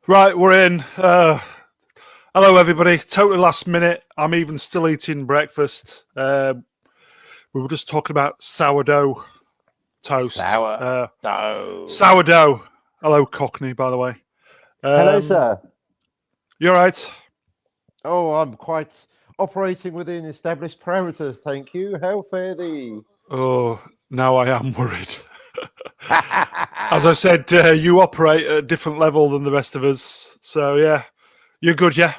Right, we're in. Hello, everybody. Totally last minute. I'm even still eating breakfast. We were just talking about sourdough toast. Sourdough. Sourdough. Hello, Cockney, by the way. Hello, Um, sir. you all right? Oh, I'm quite operating within established parameters, thank you. How fare thee? Oh, now I am worried. As I said, you operate at a different level than the rest of us. So, yeah, you're good, yeah?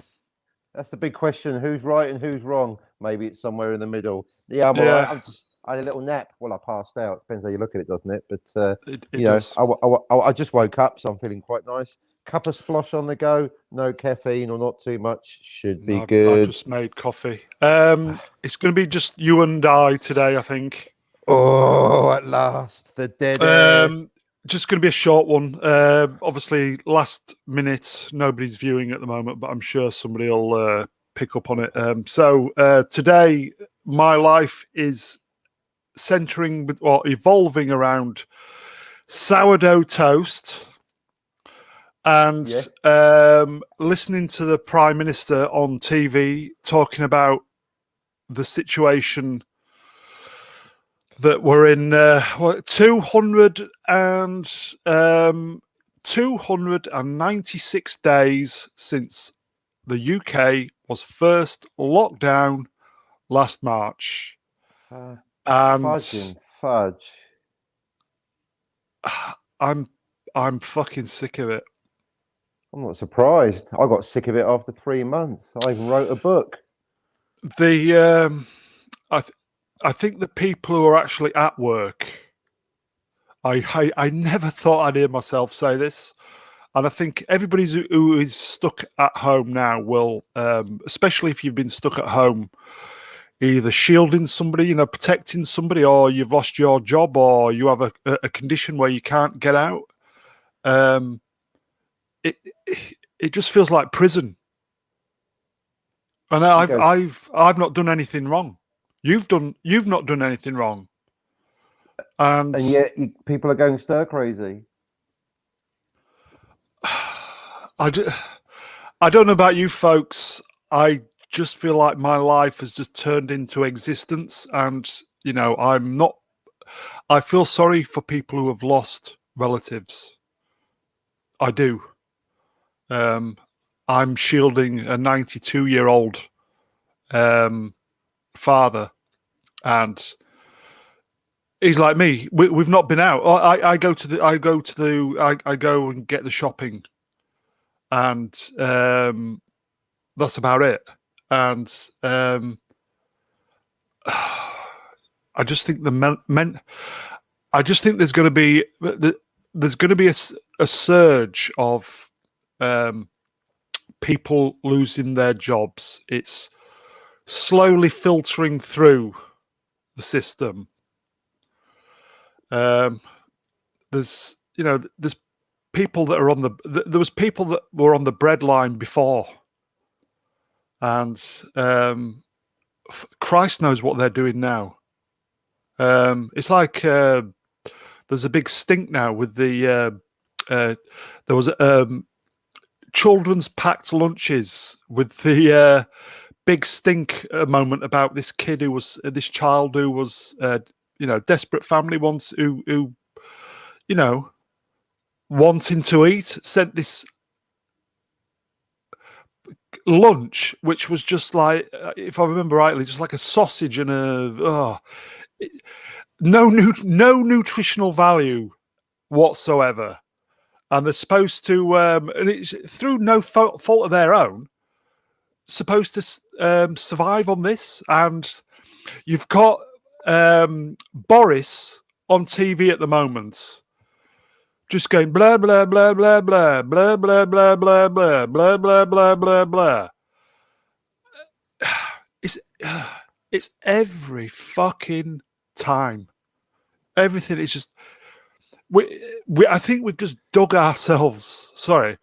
That's the big question. Who's right and who's wrong? Maybe it's somewhere in the middle. Yeah, I'm all right. Yeah, I had a little nap. Well, I passed out. Depends how you look at it, doesn't it? But it does. I just woke up, so I'm feeling quite nice. Cup of splosh on the go. No caffeine or not too much. Should be No, I good. just made coffee. It's going to be just you and I today, I think. Oh, at last, the dead air. Um, just going to be a short one. Obviously, last minute, nobody's viewing at the moment, but I'm sure somebody will pick up on it. So today, my life is centering or evolving around sourdough toast and Yeah. listening to the Prime Minister on TV talking about the situation that we're in 296 days since the UK was first locked down last March, Fudge and and fudge. I'm I'm fucking sick of it. I'm not surprised. I got sick of it after 3 months. I even wrote a book. The I th- I think the people who are actually at work. I never thought I'd hear myself say this. And I think everybody who is stuck at home now will, especially if you've been stuck at home, either shielding somebody, protecting somebody, or you've lost your job, or you have a condition where you can't get out. Um, it it just feels like prison. And You I've go, I've I've not done anything wrong. You've not done anything wrong, and and yet people are going stir crazy. I I don't know about you folks. I just feel like my life has just turned into existence, and I'm not. I feel sorry for people who have lost relatives. I do. Um, I'm shielding a 92-year-old father, and he's like me. We've not been out. I go to the. I go to the. I go and get the shopping, and that's about it. And I just think I just think there's going to be a surge of people losing their jobs. It's slowly filtering through the system. There's people that are on there was people that were on the breadline before, and Christ knows what they're doing now. It's like there's a big stink now with the there was children's packed lunches with the big stink moment about this kid who was this child who was desperate family wants who wanting to eat sent this lunch which was just like if I remember rightly just like a sausage and no nutritional value whatsoever. And they're supposed to, and it's through no fault of their own, supposed to survive on this. And you've got Boris on TV at the moment, just going blah blah blah blah blah blah blah blah blah blah blah blah blah blah blah. It's every fucking time. Everything is just I think we've just dug ourselves. Sorry,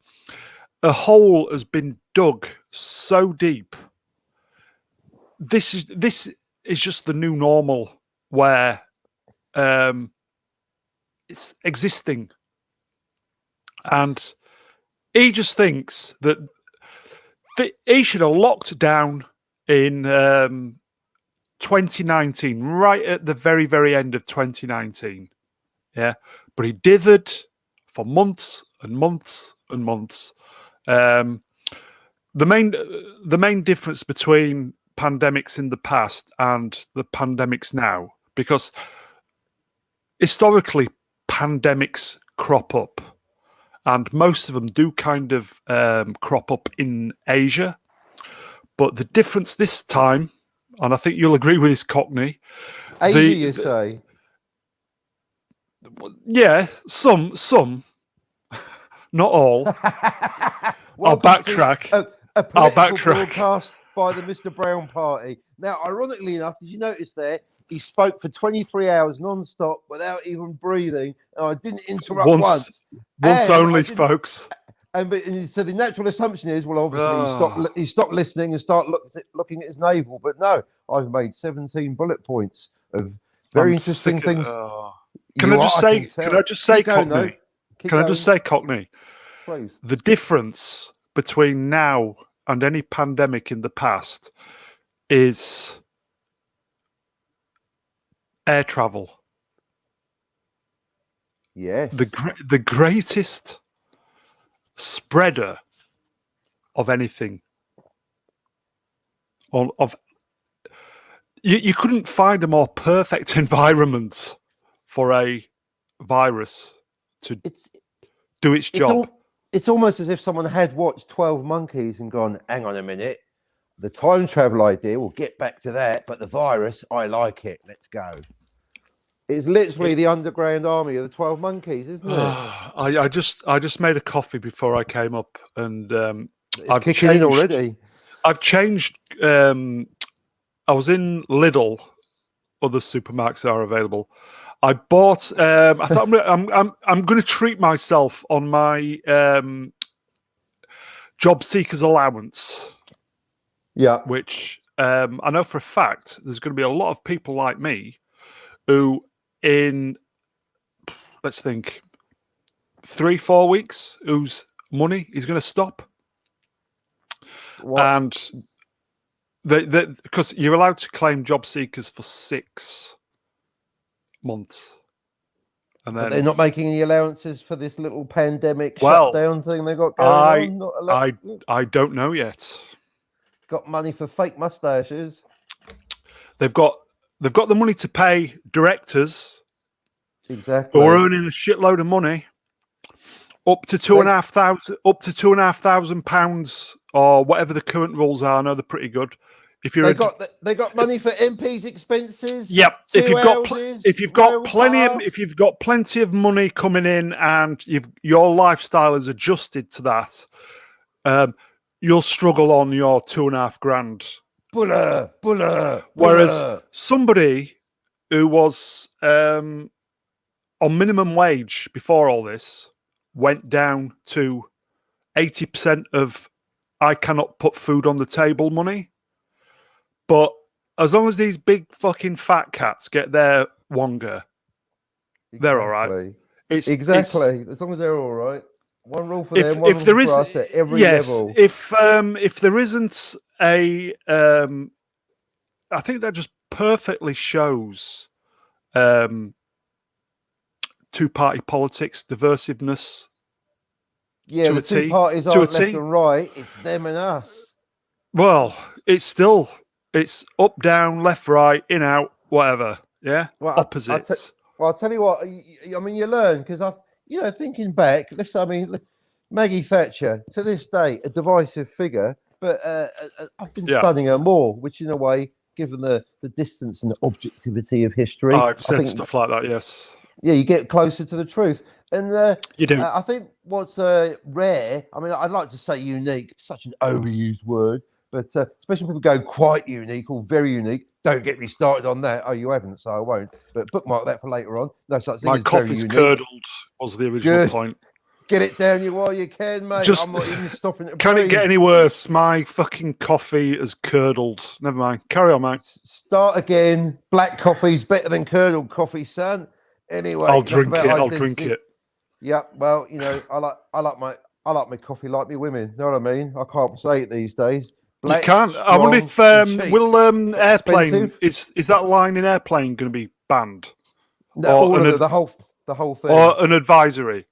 a hole has been dug so deep. This is just the new normal where it's existing, and he just thinks that he should have locked down in 2019, right at the very, very end of 2019. Yeah, but he dithered for months and months and months. The main difference between pandemics in the past and the pandemics now, because historically pandemics crop up, and most of them do kind of crop up in Asia. But the difference this time, and I think you'll agree with this, Cockney. Asia, you say? Yeah, some, not all. I'll backtrack. A political broadcast by the Mr. Brown Party. Now, ironically enough, did you notice there? He spoke for 23 hours non-stop without even breathing, and I didn't interrupt once. Once only, folks. And so the natural assumption is, well, obviously he stopped listening and started looking at his navel. But no, I've made 17 bullet points of very interesting things. Can I just say, Cockney? Can I just say, Cockney? Please. The difference between now and any pandemic in the past is air travel. Yes. The greatest spreader of anything. You couldn't find a more perfect environment for a virus to do its job. It's almost as if someone had watched 12 Monkeys and gone, hang on a minute, the time travel idea, we'll get back to that, but the virus, I like it, let's go. It's literally the underground army of the 12 Monkeys, isn't it? I just made a coffee before I came up, and I've kicking in already. I've changed. I was in Lidl. Other supermarkets are available. I bought. I thought I'm going to treat myself on my job seekers allowance. Yeah, which I know for a fact there's going to be a lot of people like me who, in let's think, 3-4 weeks, whose money is going to stop. What? And because you're allowed to claim job seekers for 6 months, and then they're not making any allowances for this little pandemic shutdown thing they got going on. I don't know yet. Got money for fake mustaches. They've got the money to pay directors, exactly, who are earning a shitload of money, up to £2,500 or whatever the current rules are. I know they're pretty good. If you're they got money for MPs' expenses. Yep. If you've got plenty of money coming in and your lifestyle is adjusted to that, you'll struggle on your £2,500. Buller. Whereas somebody who was on minimum wage before all this went down to 80% of I cannot put food on the table money. But as long as these big fucking fat cats get their wonga, they're all right. Exactly. As long as they're all right. One rule for them, one rule for us at every level. If there isn't a, I think that just perfectly shows two-party politics, divisiveness. Yeah, the two parties aren't left and right. It's them and us. Well, it's up, down, left, right, in, out, whatever. Yeah, well, opposites. I'll tell you what. I mean, you learn because thinking back. Maggie Thatcher, to this day, a divisive figure, but I've been studying her more, which in a way, given the distance and the objectivity of history, I've said stuff like that. Yes. Yeah, you get closer to the truth, and you do. I think what's rare. I mean, I'd like to say unique, such an overused word. But especially when people go quite unique or very unique, don't get me started on that. Oh, you haven't, so I won't. But bookmark that for later on. No such thing. My coffee's curdled was the original point. Get it down you while you can, mate. I'm not even stopping it. Can it get any worse? My fucking coffee is curdled. Never mind. Carry on, mate. Start again. Black coffee's better than curdled coffee, son. Anyway, I'll drink it. Yeah. Well, I like I like my coffee like me women. Know what I mean? I can't say it these days. Black, you can't. I wonder if strong, and cheap. will airplane Expensive? is that line in airplane going to be banned No, or all of it, the whole thing. or an advisory?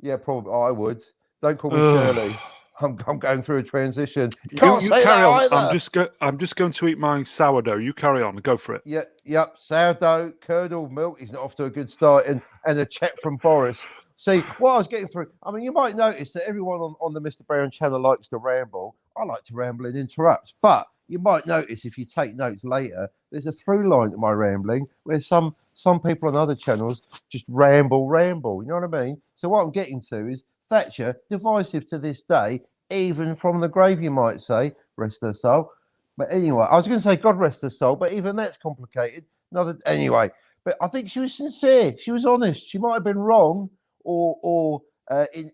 Yeah, probably. I would. Don't call me Ugh. Shirley. I'm going through a transition. You Can't say carry that on. either. I'm just going to eat my sourdough. You carry on. Go for it. Yep. Sourdough, curdled milk. He's not off to a good start. And a check from Boris. See, what I was getting through. I mean, you might notice that everyone on the Mr. Brown channel likes to ramble. I like to ramble and interrupt. But you might notice if you take notes later, there's a through line to my rambling where some people on other channels just ramble. You know what I mean? So what I'm getting to is Thatcher, divisive to this day, even from the grave, you might say, rest her soul. But anyway, I was going to say God rest her soul, but even that's complicated. Anyway, but I think she was sincere. She was honest. She might have been wrong or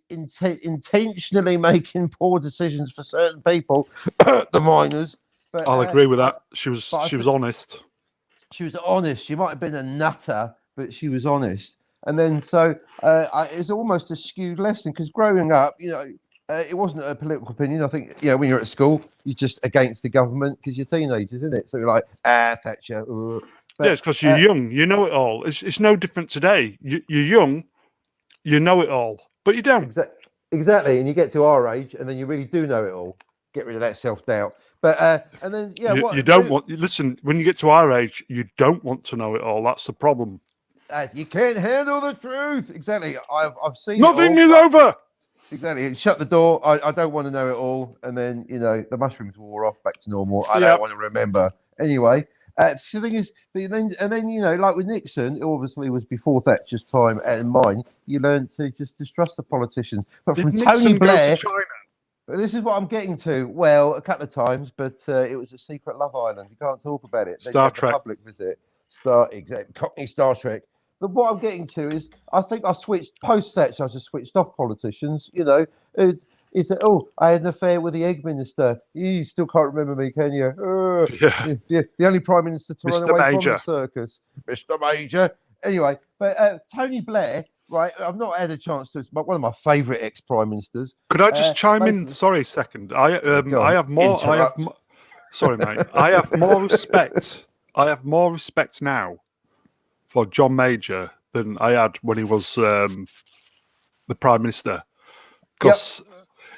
intentionally making poor decisions for certain people, the miners. But I'll agree with that. She was honest. She was honest. She might have been a nutter, but she was honest. And then so it's almost a skewed lesson because growing up, it wasn't a political opinion. I think, when you're at school, you're just against the government because you're teenagers, isn't it? So you're like, Thatcher. But, yeah, it's because you're young. You know it all. It's no different today. You're young. You know it all, but you don't. Exactly. And you get to our age, and then you really do know it all. Get rid of that self-doubt. But and then you don't want. Listen, when you get to our age, you don't want to know it all. That's the problem. You can't handle the truth. Exactly. I've seen nothing it all, is over. Exactly. Shut the door. I don't want to know it all. And then the mushrooms wore off back to normal. I don't want to remember. Anyway, so the thing is, and then like with Nixon, it obviously was before Thatcher's time and mine. You learn to just distrust the politicians. But from Tony Blair. This is what I'm getting to. Well, a couple of times, but it was a secret love island. You can't talk about it. Star Trek. Public visit. Cockney Star Trek. But what I'm getting to is, I think I switched post-Thatcher. I just switched off politicians. He said, I had an affair with the egg minister. You still can't remember me, can you? The only prime minister to run away from the circus. Mr. Major. Anyway, but Tony Blair, right, I've not had a chance to. It's one of my favourite ex-prime ministers. Could I just chime in? Sorry, a second. I have more. Sorry, mate. I have more respect. I have more respect now for John Major than I had when he was the prime minister, because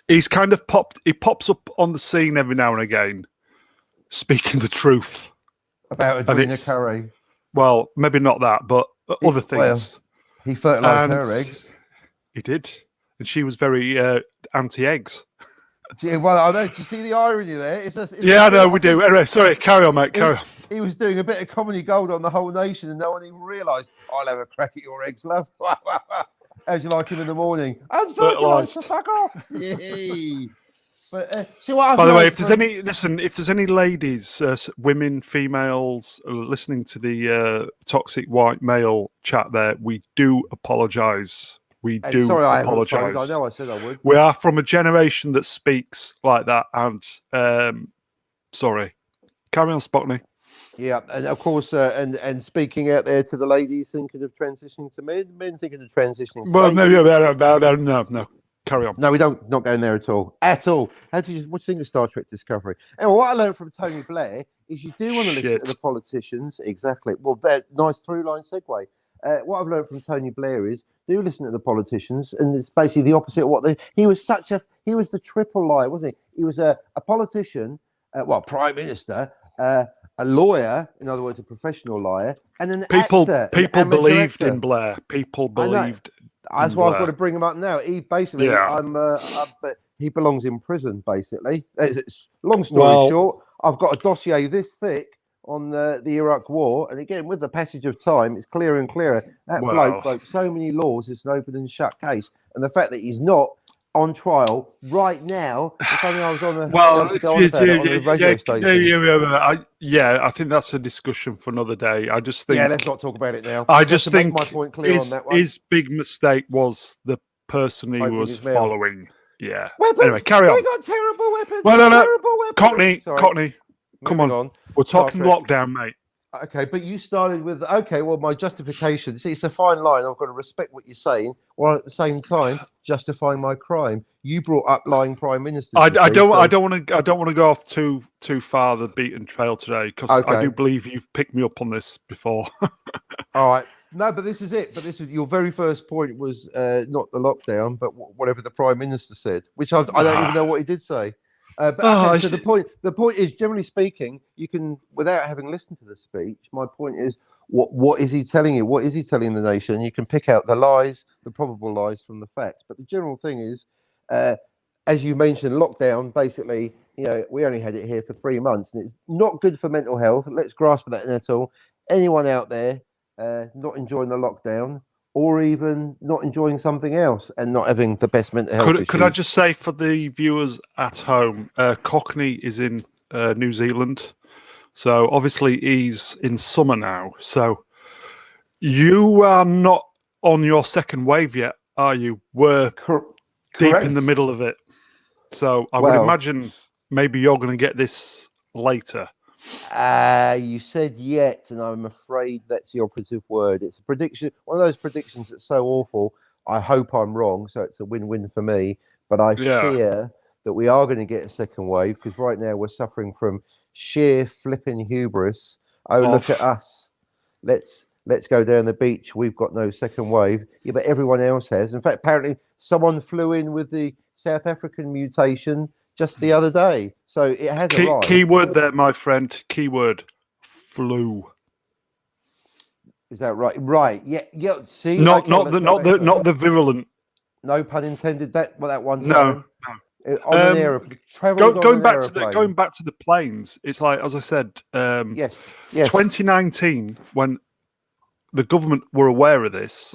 he's kind of pops up on the scene every now and again, speaking the truth about Edwina Curry. Well, maybe not that, but other things. Well, he fertilised her eggs. He did, and she was very anti-eggs. Yeah, well, I know. Do you see the irony there? I know we do. Anyway, sorry, carry on, mate. Carry on. He was doing a bit of comedy gold on the whole nation, and no one even realised. I'll have a crack at your eggs, love. How'd you like him in the morning? Unfertilised, fuck off. But see what. By the way, if there's any ladies, women, females listening to the toxic white male chat, there, we do apologise. We do apologise. I know I said I would. We are from a generation that speaks like that, and sorry. Carry on, Spockney. Yeah, and of course, and speaking out there to the ladies thinking of transitioning to men thinking of transitioning to ladies. No. Carry on. No, we don't. Not going there at all. What do you think of Star Trek Discovery? And what I learned from Tony Blair is you do want to listen to the politicians. Exactly. Well, nice through line segue. What I've learned from Tony Blair is do listen to the politicians, and it's basically the opposite of what he was the triple liar, wasn't he? He was a politician, prime minister, a lawyer, in other words, a professional liar, and an actor. People believed in Blair. People believed. That's why I've got to bring him up now. He basically, but he belongs in prison. Basically, long story short, I've got a dossier this thick on the Iraq War, and again, with the passage of time, it's clearer and clearer. That bloke broke so many laws. It's an open and shut case, and the fact that he's not on trial right now. If only I was on the radio station. I think that's a discussion for another day. I just think. Yeah, let's not talk about it now. I just think make my point clear on that one. His big mistake was the person he was following. Yeah. Weapons. Anyway, carry on. They got terrible weapons. Well, no. Terrible weapons. Cockney. Come on. We're talking lockdown, mate. Okay, but you started with okay. Well, my justification. See, it's a fine line. I've got to respect what you're saying, while at the same time justifying my crime. You brought up lying prime ministers. I You see, so don't want to go off too far the beaten trail today, because I do okay, believe you've picked me up on this before. all right. No, but this is it. But this is your very first point was not the lockdown, but whatever the prime minister said, which I don't even know what he did say. But okay, so the point is, generally speaking, you can, without having listened to the speech, my point is, what is he telling you? What is he telling the nation? You can pick out the lies, the probable lies from the facts. But the general thing is, as you mentioned, lockdown, basically, we only had it here for 3 months, and it's not good for mental health. Let's grasp that at all. Anyone out there not enjoying the lockdown, or even not enjoying something else and not having the best mental health issues. Could I just say for the viewers at home, Cockney is in New Zealand, so obviously he's in summer now. So you are not on your second wave yet, are you? We're deep in the middle of it. So I would imagine maybe you're going to get this later. You said yet, and I'm afraid that's the operative word. It's a prediction, one of those predictions that's so awful. I hope I'm wrong, so it's a win-win for me. But I fear that we are going to get a second wave, because right now we're suffering from sheer flipping hubris. Oh, look at us! Let's go down the beach. We've got no second wave. Yeah, but everyone else has. In fact, apparently someone flew in with the South African mutation just the other day, so it has arrived. Key word there, my friend. Keyword: flu. Is that right? Right. Yeah. See, not the virulent. No pun intended. That one time. No. On an aeroplane. Going back to the planes. It's like, as I said, yes. 2019, when the government were aware of this,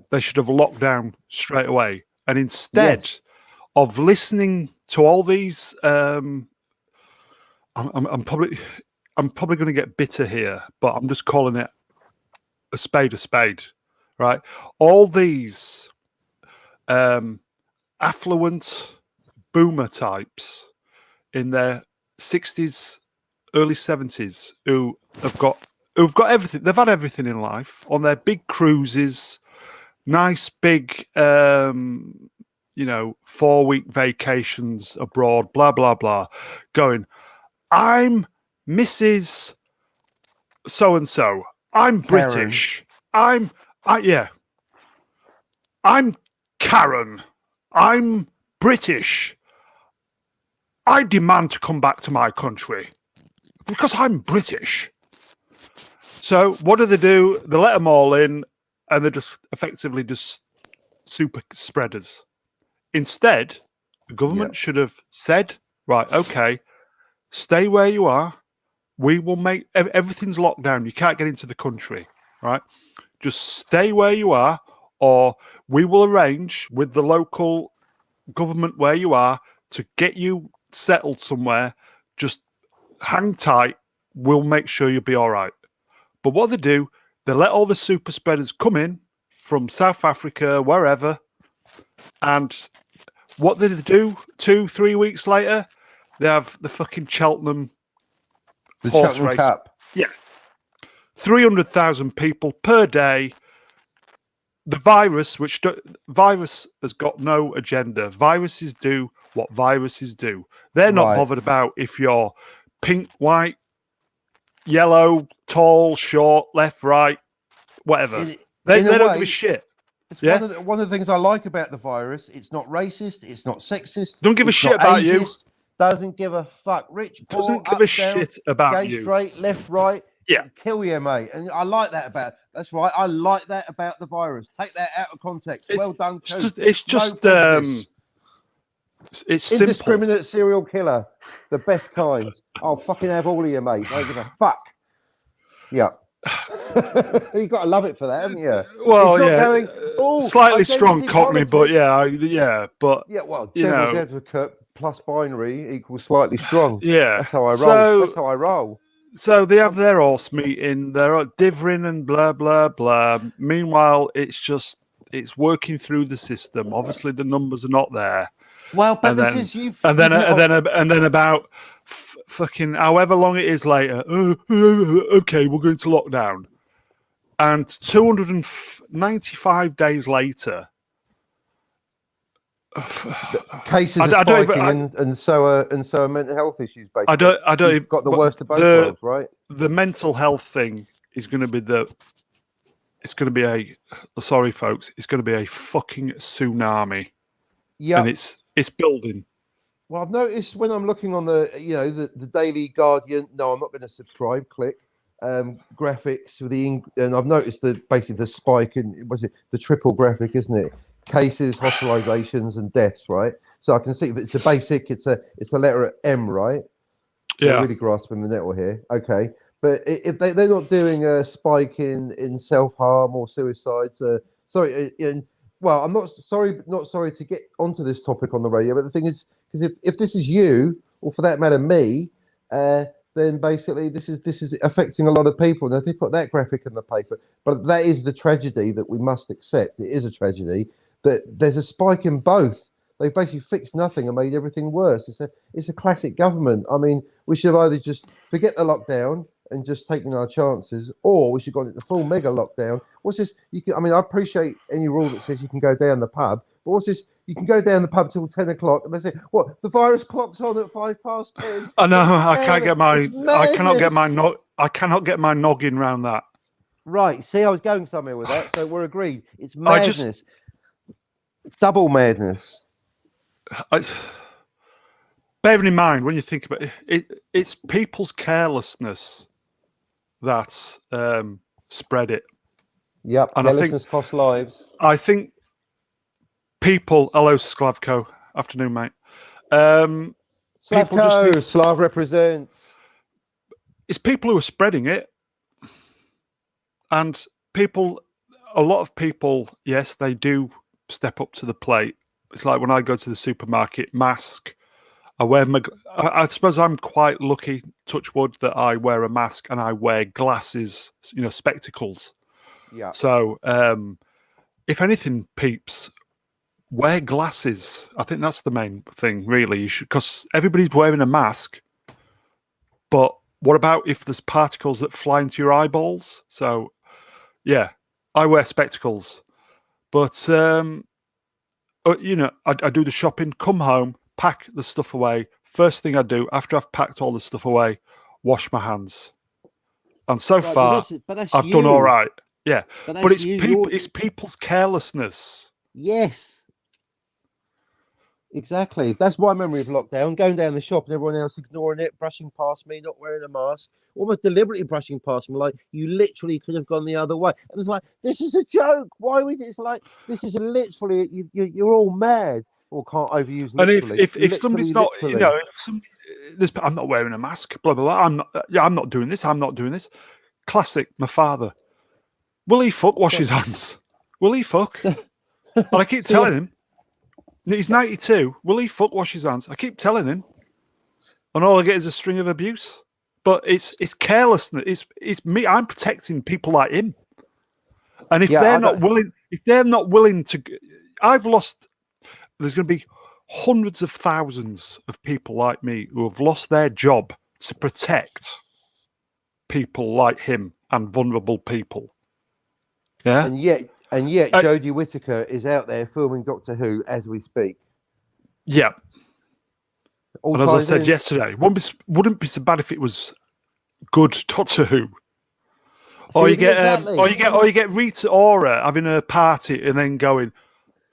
they should have locked down straight away. And instead of listening to all these, I'm probably going to get bitter here, but I'm just calling it a spade, right? All these affluent boomer types in their 60s, early 70s, who've got everything. They've had everything in life on their big cruises, nice big 4-week vacations abroad, blah blah blah, going, I'm Mrs. so and so, I'm British, I'm Karen, I'm British, I demand to come back to my country because I'm British. So what do? They let them all in, and they're just effectively just super spreaders. Instead, the government should have said, right, okay, stay where you are. We will make everything's locked down. You can't get into the country, right? Just stay where you are, or we will arrange with the local government where you are to get you settled somewhere. Just hang tight. We'll make sure you'll be all right. But what they let all the super spreaders come in from South Africa, wherever, and what did they do 2-3 weeks later? They have the fucking Cheltenham horse race. Cup. Yeah. 300,000 people per day. The virus has got no agenda. Viruses do what viruses do. They're not bothered about if you're pink, white, yellow, tall, short, left, right, whatever. They don't give a shit. It's one of the things I like about the virus. It's not racist. It's not sexist. Don't give a shit about ageist, you. Doesn't give a fuck. Rich, poor, doesn't give a shit about you. Gay, straight, left, right. Yeah. Kill you, mate. And I like that about. That's right. I like that about the virus. Take that out of context. Well done. It's simple. Indiscriminate serial killer, the best kind. I'll fucking have all of you, mate. Don't give a fuck. Yeah. You got to love it for that, haven't you? Well, slightly strong Cockney, but but well, devil's advocate plus binary equals slightly strong. Yeah, that's how I roll. So they have their horse meeting, they're divering and blah blah blah. Meanwhile, it's just It's working through the system. Obviously, the numbers are not there. Well, but And this then, is you've and then, you've and hit then, and then about fucking however long it is later. Okay, we're going to lockdown. And 295 days later, cases are spiking, and so are mental health issues. Basically, I don't. You've got the worst of both worlds, right? The mental health thing is going to be it's going to be sorry, folks. It's going to be a fucking tsunami. Yeah, and it's building. Well, I've noticed when I'm looking on the the Daily Guardian. No, I'm not going to subscribe. Click graphics with and I've noticed that basically the spike in the triple graphic, isn't it? Cases, hospitalizations, and deaths, right? So I can see it's a basic. It's a letter M, right? Yeah, really grasping the nettle here. Okay, but if they're not doing a spike in self harm or suicides, well, I'm not sorry to get onto this topic on the radio, but the thing is, because if this is you, or for that matter me, then basically this is affecting a lot of people. Now, if they put that graphic in the paper, but that is the tragedy that we must accept. It is a tragedy that there's a spike in both. They've basically fixed nothing and made everything worse. It's a classic government. I mean, we should have either just forget the lockdown and just taking our chances, or we should go into full mega lockdown. What's this? I appreciate any rule that says you can go down the pub, but what's this? You can go down the pub till 10 o'clock, and they say, "What? The virus clock's on at 10:05." I know. I cannot get my noggin round that. Right. See, I was going somewhere with that, so we're agreed. It's madness. Double madness. Bearing in mind, when you think about it's people's carelessness that's spread it. Yep, and carelessness costs lives. I think people. Hello, Slavko. Afternoon, mate. Slavko, Slav represents. It's people who are spreading it, and a lot of people, yes, they do step up to the plate. It's like when I go to the supermarket, mask. I suppose I'm quite lucky, touch wood, that I wear a mask and I wear glasses, spectacles. Yeah. So, if anything, peeps, wear glasses. I think that's the main thing, really. Because everybody's wearing a mask. But what about if there's particles that fly into your eyeballs? So, yeah, I wear spectacles. But, I do the shopping, come home, pack the stuff away. First thing I do after I've packed all the stuff away, wash my hands. And so far, I've done all right. Yeah, but it's people's carelessness. Yes, exactly. That's my memory of lockdown: going down the shop and everyone else ignoring it, brushing past me, not wearing a mask, almost deliberately brushing past me. Like you literally could have gone the other way. It was like, this is a joke. Why would it's like this is literally you're all mad. Or can't overuse literally. And if somebody's not, I'm not wearing a mask. Blah blah blah. I'm not doing this. I'm not doing this. Classic. My father. Will he fuck wash his hands? Will he fuck? And I keep telling him. He's 92. Will he fuck wash his hands? I keep telling him. And all I get is a string of abuse. But it's carelessness. It's me. I'm protecting people like him. And if they're not willing to, I've lost. There's going to be hundreds of thousands of people like me who have lost their job to protect people like him and vulnerable people. Yeah, and yet Jodie Whittaker is out there filming Doctor Who as we speak. Yeah, and as I said yesterday, wouldn't be so bad if it was good Doctor Who. Or you get Rita Ora having a party and then going,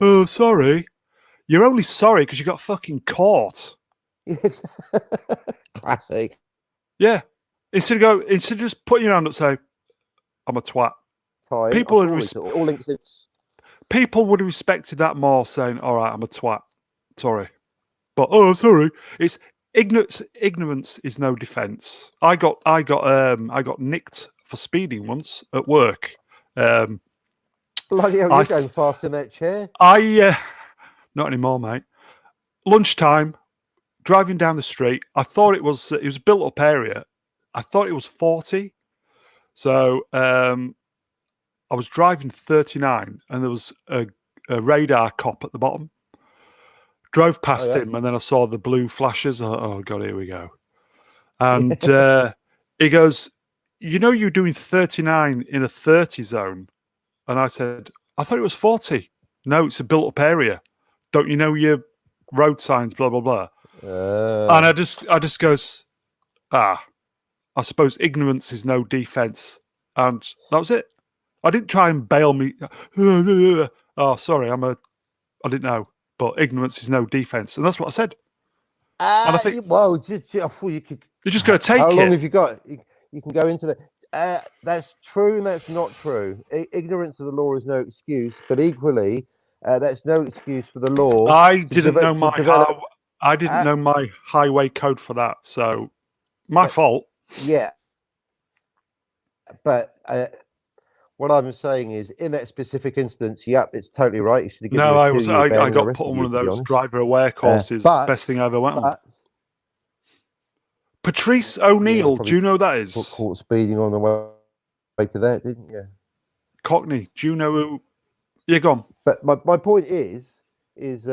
"Oh, sorry." You're only sorry because you got fucking caught. Yes. Classic. Yeah. Instead of just putting your hand up and say, I'm a twat. People would have respected that more, saying, all right, I'm a twat. Sorry. But sorry. It's ignorance is no defense. I got nicked for speeding once at work. Bloody hell, you're going fast in that chair. Not anymore, mate. Lunchtime, driving down the street. I thought it was a built-up area. I thought it was 40. So I was driving 39 and there was a radar cop at the bottom. Drove past him and then I saw the blue flashes. Oh God, here we go. And he goes, you're doing 39 in a 30 zone. And I said, I thought it was 40. No, it's a built-up area. Don't you know your road signs, blah, blah, blah. And I just goes, I suppose ignorance is no defense. And that was it. I didn't try and bail me. Oh, sorry, I didn't know. But ignorance is no defense. And that's what I said. And I think, well, I thought you could. You're just going to take it. How long have you got? You can go into that. That's true and that's not true. Ignorance of the law is no excuse, but equally, that's no excuse for the law. I didn't know my highway code for that, so my fault. Yeah, but what I'm saying is, in that specific instance, yep, it's totally right. You should have given I got put on one of those driver-aware courses. Best thing I ever went on. Patrice O'Neill, do you know who that is? Got caught speeding on the way to that, didn't you? Cockney, do you know who? Yeah, go on. But my point is because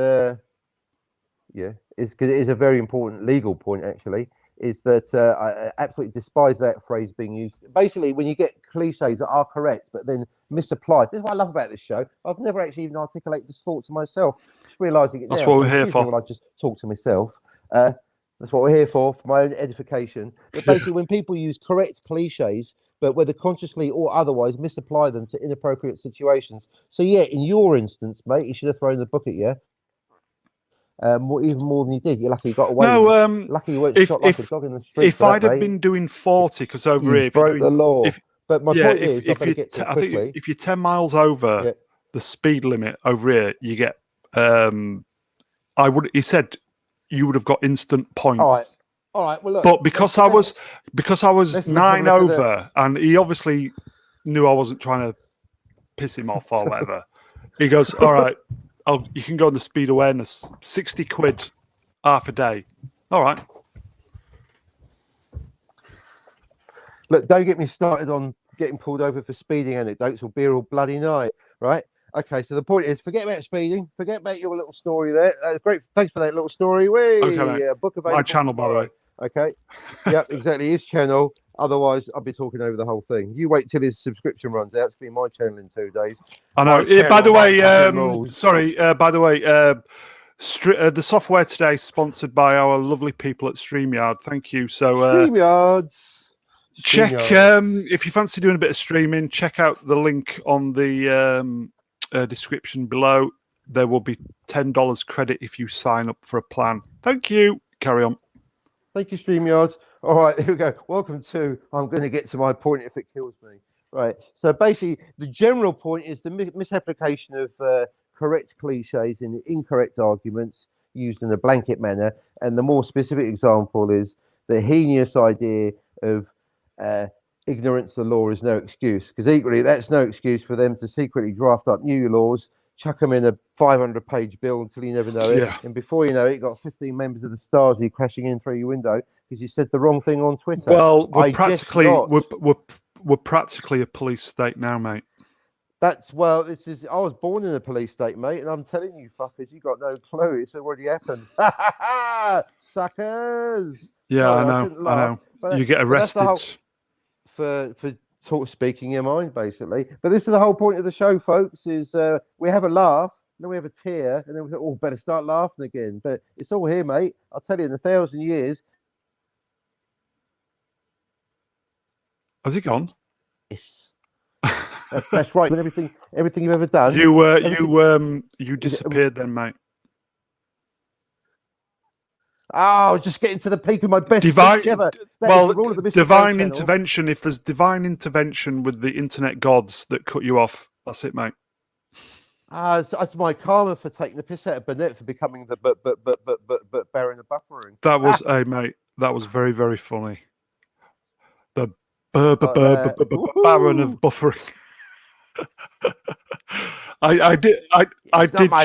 it is a very important legal point, actually, is that I absolutely despise that phrase being used. Basically, when you get cliches that are correct, but then misapplied. This is what I love about this show. I've never actually even articulated this thought to myself. Just realising it now. That's what we're here for. While I just talk to myself. That's what we're here for my own edification. But basically, when people use correct cliches, but whether consciously or otherwise misapply them to inappropriate situations. So yeah, in your instance, mate, you should have thrown the book at you. Even more than you did. You're lucky you got away. No, lucky you weren't shot like a dog in the street. If I'd have been doing 40, because over here, broke the law. But my point is, I think if you're 10 miles over the speed limit over here, you get. He said you would have got instant points. All right. Well, look. But because I was 9 over, and he obviously knew I wasn't trying to piss him off or whatever. He goes, "All right, you can go on the speed awareness, 60 quid, half a day." All right. Look, don't get me started on getting pulled over for speeding anecdotes or beer all bloody night, right? Okay, so the point is, forget about speeding, forget about your little story there. Great, thanks for that little story. Book available. My channel, by the way. Okay, yep, exactly, his channel. Otherwise, I'll be talking over the whole thing. You wait till his subscription runs out. It's be my channel in 2 days. I know. By the way, the software today is sponsored by our lovely people at StreamYard. Thank you. So StreamYards. Check if you fancy doing a bit of streaming. Check out the link on the description below. There will be $10 credit if you sign up for a plan. Thank you. Carry on. Thank you, StreamYard. All right, here we go. Welcome to. I'm going to get to my point if it kills me. Right. So basically, the general point is the misapplication of correct cliches in incorrect arguments used in a blanket manner, and the more specific example is the heinous idea of ignorance of the law is no excuse, because equally that's no excuse for them to secretly draft up new laws, chuck them in a 500-page bill until you never know it, and before you know it, you got 15 members of the Stasi crashing in through your window because you said the wrong thing on Twitter. Well, we're practically a police state now, mate. I was born in a police state, mate, and I'm telling you, fuckers, you got no clue. It's already happened. Suckers. Yeah, sorry, I know. You get arrested for speaking your mind, basically. But this is the whole point of the show, folks. Is we have a laugh, then we have a tear, and then we think, better start laughing again. But it's all here, mate. I'll tell you, in 1,000 years. Has he gone? Yes. That's right. When everything you've ever done. You disappeared then, mate. Oh, just getting to the peak of my best speech ever. Divine intervention. If there's divine intervention with the internet gods that cut you off, that's it, mate. That's my karma for taking the piss out of Burnett for becoming the Baron of Buffering. That was mate. That was very, very funny. The Baron of Buffering. I did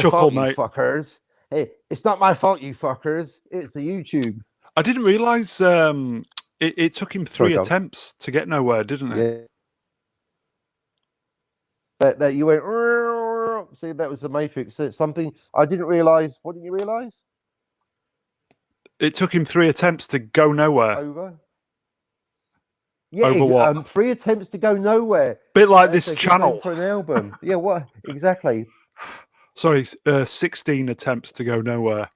chuckle, mate. Fuckers. Hey, it's not my fault, you fuckers. It's the YouTube. I didn't realise it took him 3 attempts to get nowhere, didn't it? Yeah. That you went. See, that was the Matrix. So something I didn't realize. What didn't you realize? It took him 3 attempts to go nowhere. Over. Yeah, Over what? 3 attempts to go nowhere. Bit like this channel for an album. Yeah, what exactly? Sorry, 16 attempts to go nowhere.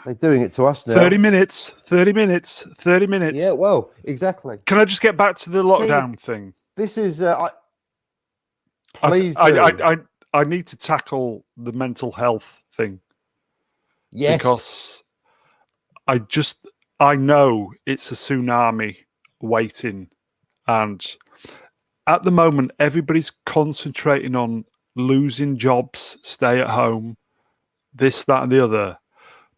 They're doing it to us now. 30 minutes, 30 minutes, 30 minutes. Yeah, well, exactly. Can I just get back to the lockdown thing? This is. Please do. I need to tackle the mental health thing. Yes. Because I know it's a tsunami waiting. And at the moment, everybody's concentrating on losing jobs, stay at home, this, that, and the other.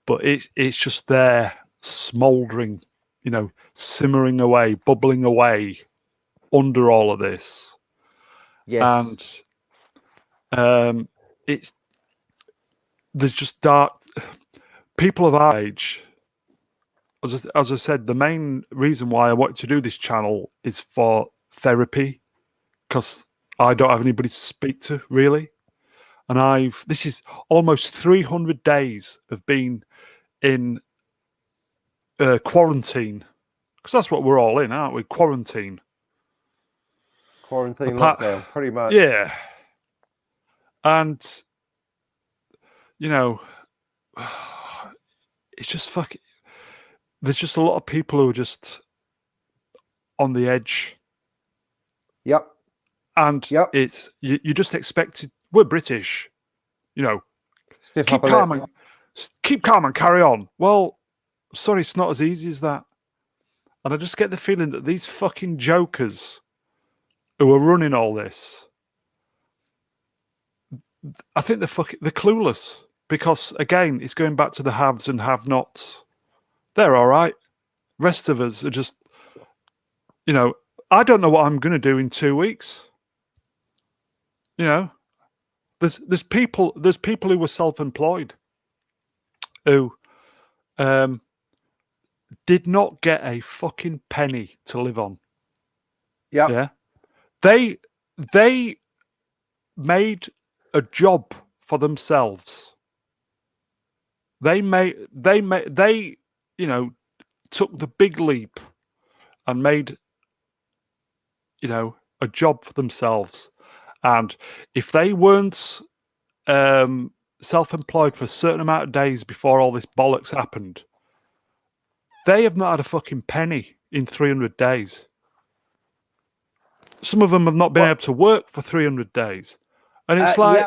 But it's just there, smouldering, simmering away, bubbling away under all of this. Yes. And there's just dark people of our age. As I said, the main reason why I wanted to do this channel is for therapy, because I don't have anybody to speak to really. And this is almost 300 days of being in quarantine, because that's what we're all in, aren't we? Quarantine, lockdown, pretty much. Yeah. And it's just fucking. There's just a lot of people who are just on the edge. Yep. And it's you just expected. We're British, keep calm and carry on. Well, sorry, it's not as easy as that. And I just get the feeling that these fucking jokers who are running all this, I think they're clueless. Because again, it's going back to the haves and have-nots. They're all right. Rest of us are just, I don't know what I'm going to do in 2 weeks. There's people who were self-employed who did not get a fucking penny to live on. Yep. Yeah. They made a job for themselves. They took the big leap and made, a job for themselves. And if they weren't self-employed for a certain amount of days before all this bollocks happened, they have not had a fucking penny in 300 days. Some of them have not been able to work for 300 days. And it's like,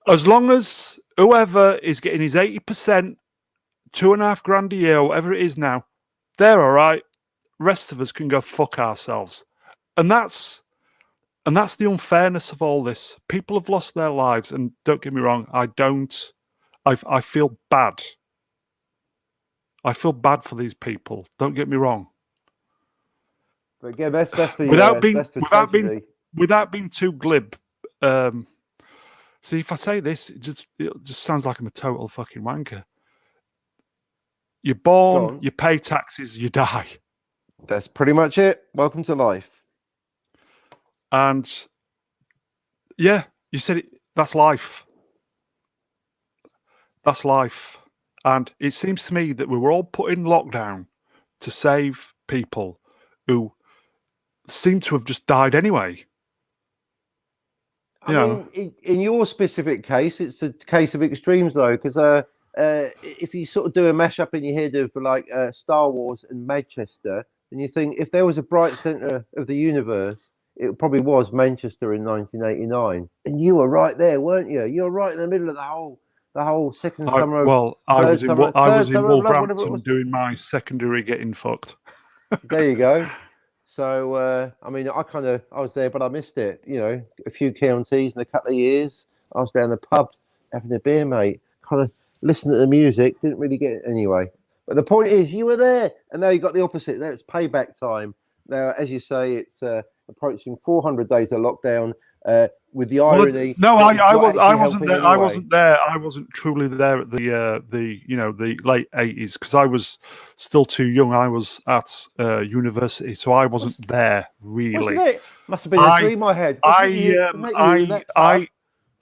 as long as whoever is getting his 80%, $2,500 a year, or whatever it is now, they're all right. Rest of us can go fuck ourselves. And that's the unfairness of all this. People have lost their lives, and don't get me wrong, I feel bad. I feel bad for these people. Don't get me wrong. But again, that's the without being too glib. See, if I say this, it just sounds like I'm a total fucking wanker. You're born, you pay taxes, you die. That's pretty much it. Welcome to life. And yeah, you said it. That's life. That's life. And it seems to me that we were all put in lockdown to save people who seem to have just died anyway. I mean, in your specific case, it's a case of extremes, though, because if you sort of do a mashup in your head of like Star Wars and Manchester, and you think if there was a bright center of the universe, it probably was Manchester in 1989, and you were right there, weren't you? You were right in the middle of the whole second summer. Well, I was in Wolverhampton doing my secondary getting fucked. There you go. So, I mean, I was there, but I missed it. A few counties in a couple of years. I was down the pub having a beer, mate. Kind of listening to the music. Didn't really get it anyway. But the point is, you were there. And now you got the opposite. Now it's payback time. Now, as you say, it's approaching 400 days of lockdown. With the irony. No, I wasn't there. Anyway. I wasn't there. I wasn't truly there at the late 80s because I was still too young. I was at university, so I wasn't there really. Must have been a dream I had. Wasn't you in that tub?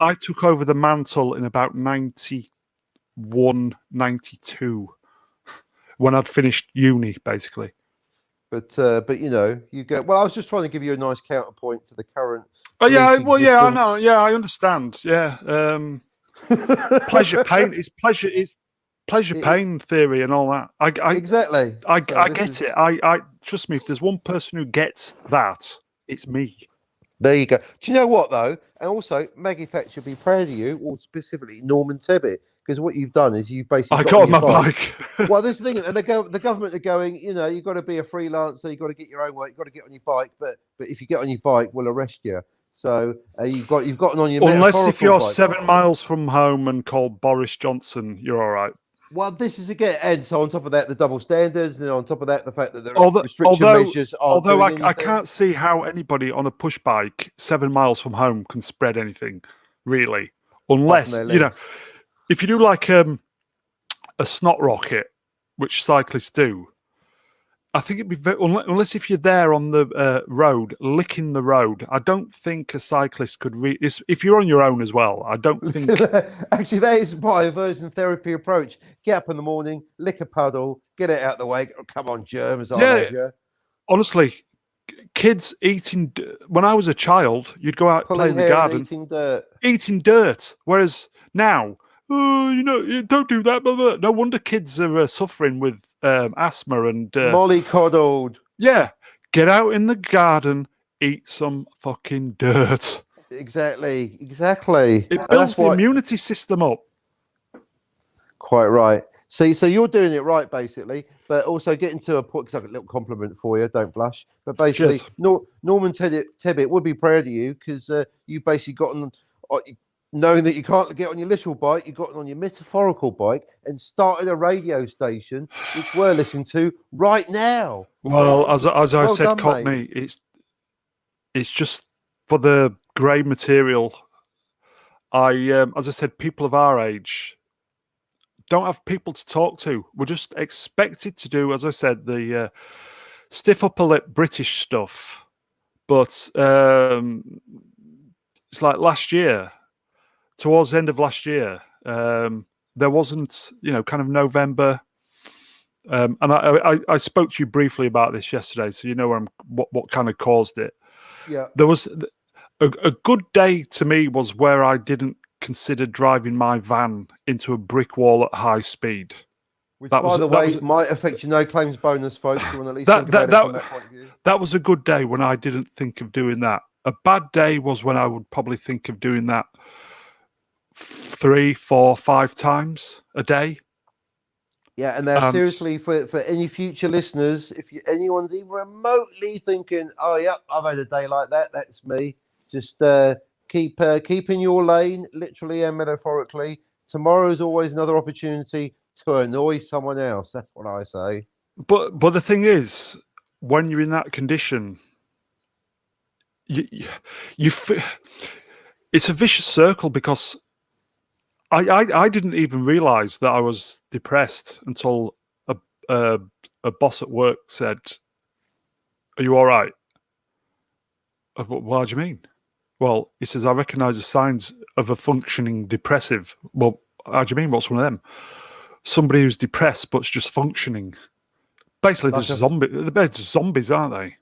I took over the mantle in about 91, 92, when I'd finished uni, basically. But you go. Well, I was just trying to give you a nice counterpoint to the current. Oh yeah, bleak well yeah, I know. existence. Yeah, I understand. Yeah, pleasure pain is pleasure pain theory and all that. Exactly. I get it. I trust me. If there's one person who gets that, it's me. There you go. Do you know what though? And also, Maggie Thatcher be proud of you, or specifically Norman Tebbit, because what you've done is you've basically I got on my bike. Well, this thing, and the government are going. You've got to be a freelancer. You've got to get your own work. You've got to get on your bike. But if you get on your bike, we'll arrest you. So you've gotten on your unless if you're bike. 7 miles from home and called Boris Johnson, you're all right. Well, this is again, and so on top of that, the double standards, and on top of that, the fact that there are restriction measures. Although I can't see how anybody on a push bike 7 miles from home can spread anything, really, unless if you do like a snot rocket, which cyclists do. I think it'd be very, unless if you're there on the road, licking the road. I don't think a cyclist could if you're on your own as well. I don't think. Actually, that is my aversion therapy approach. Get up in the morning, lick a puddle, get it out the way. Oh, come on, germs. Honestly, kids eating. When I was a child, you'd go out play in the garden, eating dirt. Whereas now, you don't do that. Blah, blah. No wonder kids are suffering with asthma and mollycoddled. Yeah, get out in the garden, eat some fucking dirt. Exactly. It builds the immunity system up. Quite right. So you're doing it right, basically, but also getting to a point. Because I've got a little compliment for you. Don't blush. But basically, Norman Tebbit would be proud of you because you basically gotten. Knowing that you can't get on your literal bike, you got on your metaphorical bike and started a radio station, which we're listening to right now. Well, as I said, Cockney, it's just for the grey material. As I said, people of our age don't have people to talk to. We're just expected to do, as I said, the stiff upper lip British stuff. But it's like last year. Towards the end of last year, there wasn't, kind of November, and I spoke to you briefly about this yesterday, so you know what kind of caused it. Yeah, there was a good day to me was where I didn't consider driving my van into a brick wall at high speed. Which, by the way, might affect your no claims bonus, folks. You want to at least think about it from that point of view. That was a good day when I didn't think of doing that. A bad day was when I would probably think of doing that 3, 4, 5 times a day. Yeah, and now seriously, for any future listeners, if anyone's even remotely thinking, "Oh yeah, I've had a day like that," that's me. Just keep in your lane, literally and metaphorically. Tomorrow's always another opportunity to annoy someone else. That's what I say. But the thing is, when you're in that condition, it's a vicious circle because. I didn't even realise that I was depressed until a boss at work said, "Are you all right?" I thought, "What do you mean?" Well, he says, "I recognise the signs of a functioning depressive." Well, how do you mean? What's one of them? Somebody who's depressed but's just functioning. Basically, they're zombies, aren't they?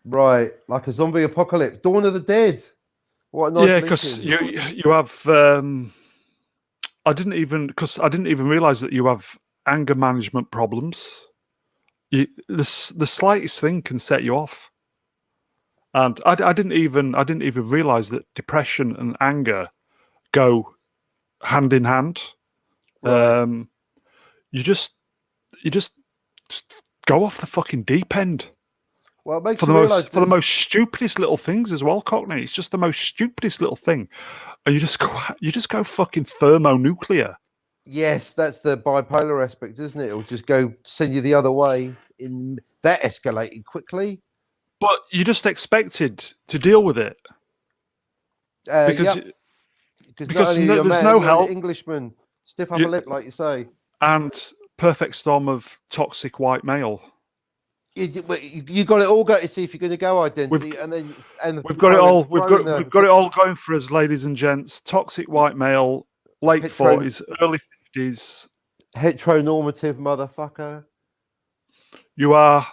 Right, like a zombie apocalypse, Dawn of the Dead. What a nice yeah, because you have. I didn't even realize that you have anger management problems. The slightest thing can set you off, and I didn't even realize that depression and anger go hand in hand. Right. You just go off the fucking deep end. Well, it makes for the most stupidest little things as well, Cockney. It's just the most stupidest little thing. And you just go fucking thermonuclear. Yes, that's the bipolar aspect, isn't it? It'll just go send you the other way. That escalated quickly. But you're just expected to deal with it. Because there's no help. Englishman, stiff upper lip, like you say. And perfect storm of toxic white male. You got it all go to see if you're going to go identity, we've got it all. We've got it all going for us, ladies and gents. Toxic white male, late 40s, early 50s. Heteronormative motherfucker. You are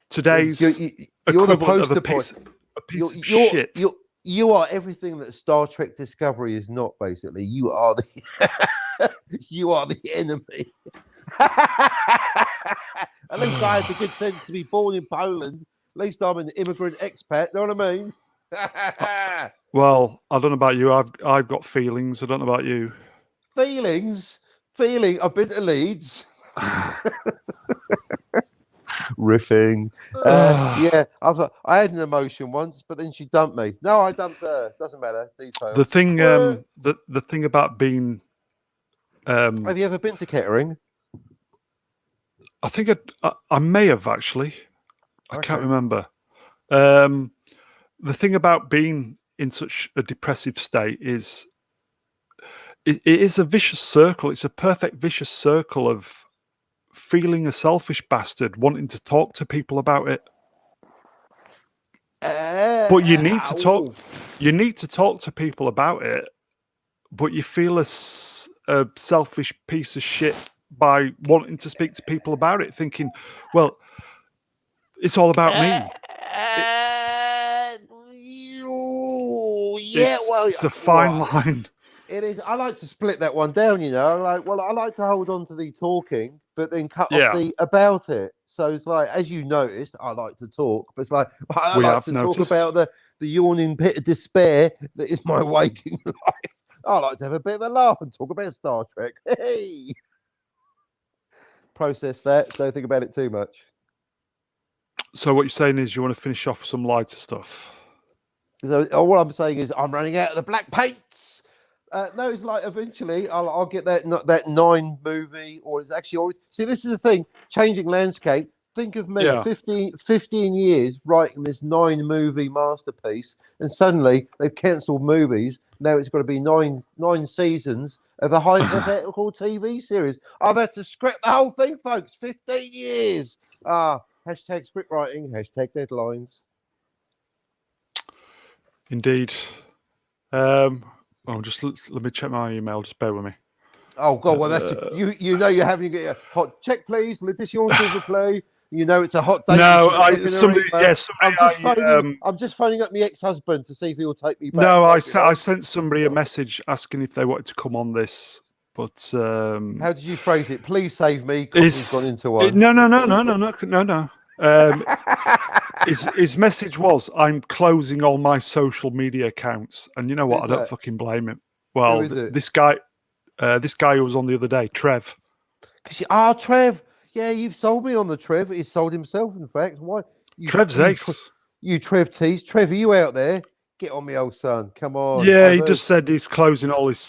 today's you're the equivalent of poster a piece of you're, shit. You are everything that Star Trek Discovery is not. Basically, you are the you are the enemy. At least I had the good sense to be born in Poland. At least I'm an immigrant expat. Know what I mean? Well, I don't know about you. I've got feelings. I don't know about you. Feelings. I've been to Leeds. Riffing. Yeah, I had an emotion once, but then she dumped me. No, I dumped her. Doesn't matter. Detail. The thing, the thing about being. Have you ever been to Kettering? I think I may have actually. I can't remember. The thing about being in such a depressive state is it is a vicious circle. It's a perfect vicious circle of feeling a selfish bastard, wanting to talk to people about it. But you need to talk. You need to talk to people about it. But you feel a selfish piece of shit by wanting to speak to people about it, thinking, well, it's all about me. It's a fine line. It is. I like to split that one down, you know. I like to hold on to the talking, but then cut off the about it. So it's like, as you noticed, I like to talk, but it's like I like to talk about the yawning pit of despair that is my waking life. I like to have a bit of a laugh and talk about Star Trek. Hey, process that. Don't think about it too much. So what you're saying is you want to finish off with some lighter stuff. So what I'm saying is I'm running out of the black paints. No, it's like eventually I'll get that 9 movie, or it's actually already. See, this is the thing. Changing landscape. Think of me, 15 years writing this 9 movie masterpiece, and suddenly they've cancelled movies. Now it's got to be nine seasons of a hypothetical TV series. I've had to scrap the whole thing, folks. 15 years. Hashtag script writing. Hashtag deadlines. Indeed. Just let me check my email. Just bear with me. Oh God! Well, that's you know you're having a hot check, please. Letitia to play. You know it's a hot day. No, I'm just phoning up my ex-husband to see if he'll take me back. No, I sent somebody a message asking if they wanted to come on this, but how did you phrase it? Please save me. He's gone into one. No. His message was, "I'm closing all my social media accounts," and you know what? I don't fucking blame him. Well, this guy who was on the other day, Trev. Trev. Yeah, you've sold me on the Trev. He's sold himself, in fact. Why? Trev's ace. You Trev tease. Trev, are you out there? Get on me, old son. Come on. Yeah, he just said he's closing all his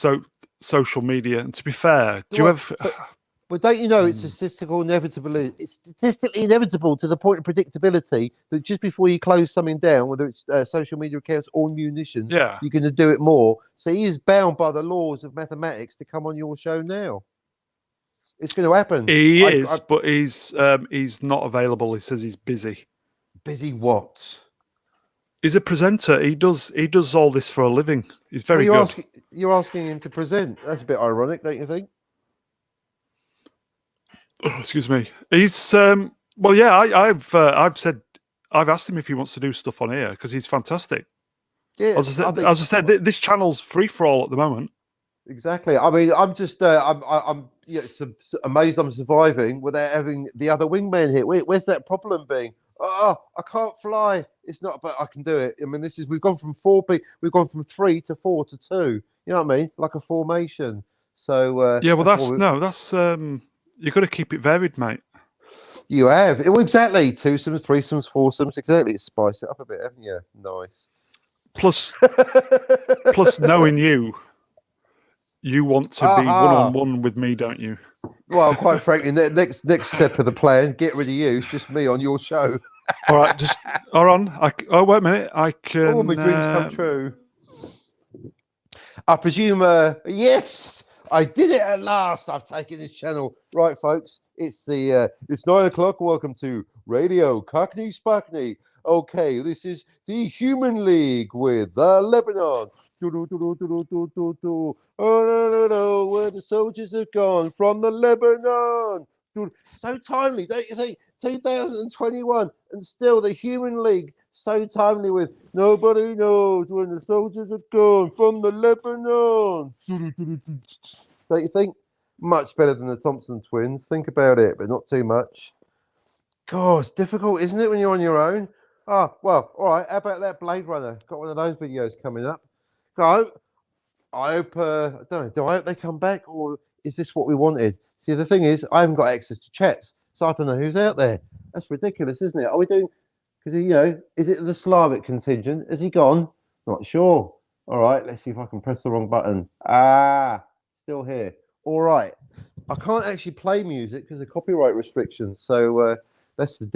social media. And to be fair, but don't you know it's statistically inevitable? It's statistically inevitable to the point of predictability that just before you close something down, whether it's social media accounts or munitions, you're going to do it more. So he is bound by the laws of mathematics to come on your show now. It's going to happen. He is, but he's not available. He says he's busy. Busy what? He's a presenter. He does all this for a living. He's very good. You're asking him to present. That's a bit ironic, don't you think? Oh, excuse me. He's well, yeah. I've asked him if he wants to do stuff on here because he's fantastic. Yeah. As I said, this channel's free for all at the moment. Exactly. I mean, I'm just I'm amazed I'm surviving without having the other wingman here. Where's that problem being? Oh, I can't fly. It's not, but I can do it. I mean, we've gone from 3 to 4 to 2. You know what I mean? Like a formation. So yeah. Well, that's you've got to keep it varied, mate. You have. Well, exactly. 2-somes, 3-somes, 4-somes. Exactly. Spice it up a bit, haven't you? Nice. Plus knowing you want to be one-on-one with me, don't you? Well, quite frankly, next step of the plan, get rid of you. It's just me on your show. All right, just hold on. Wait a minute. I can. All my dreams come true. I presume. Yes. I did it at last. I've taken this channel. Right, folks. It's 9 o'clock. Welcome to Radio Cockney Spockney. Okay, this is the Human League with Lebanon. Oh no, no, where the soldiers have gone from the Lebanon. So timely, don't you think? 2021, and still the Human League so timely with nobody knows when the soldiers have gone from the Lebanon. Don't you think? Much better than the Thompson twins. Think about it, but not too much. God, it's difficult, isn't it, when you're on your own? Ah, well, all right. How about that Blade Runner? Got one of those videos coming up. I hope, I don't know, do I hope they come back, or is this what we wanted? See, the thing is, I haven't got access to chats, so I don't know who's out there. That's ridiculous, isn't it? Are we doing, because, is it the Slavic contingent? Has he gone? Not sure. All right, let's see if I can press the wrong button. Ah, still here. All right. I can't actually play music because of copyright restrictions, so that's the